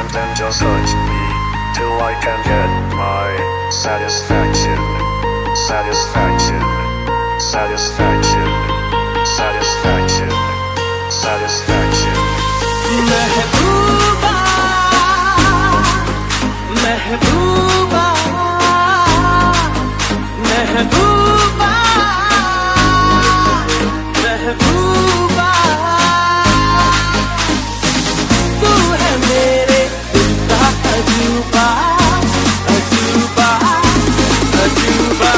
and then just touch me till I can get my satisfaction. Satisfaction, satisfaction, satisfaction, satisfaction. महबूबा महबूबा महबूबा महबूबा तू है मेरे दिल का अजूबा अजूबा अजूबा।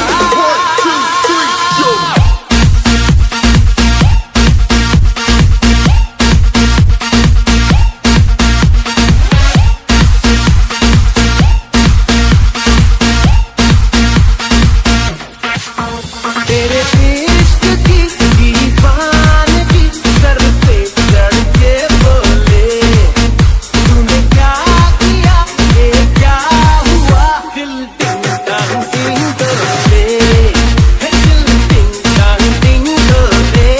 तेरे इश्क की दीवानगी सर पे चढ़ के बोले तूने क्या किया ये क्या हुआ दिल टिंग टांग टिंग डोले दिल टिंग टांग टिंग डोले।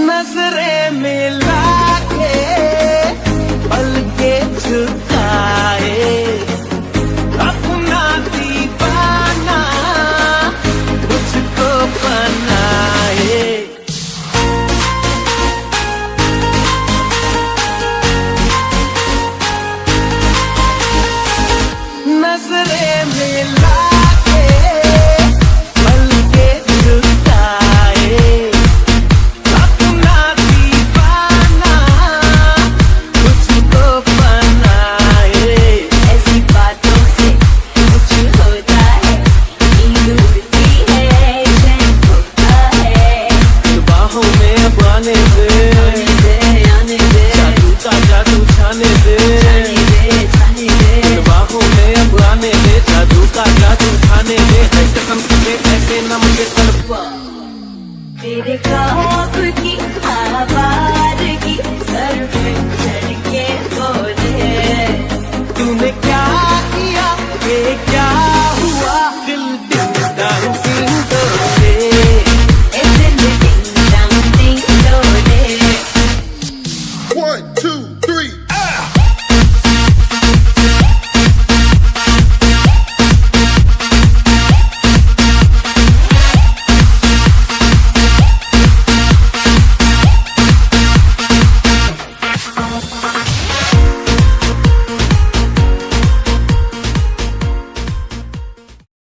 नजरें मिला के पलके झुकाए अपना दीवाना मुझको बनाए। नजरें मिला के पलके झुकाए अपना दीवाना मुझको बनाए। ऐसी बातों से कुछ होता है नींद उड़ती है चैन खोता है बाहों में अब आने दे आने दे जादू का जादू छाने दे जाने दे बाहों में अब आने दे जादू का जादू छाने दे। कसम से ऐसे न मुझे तड़पा तेरे ख्वाब की आवाज़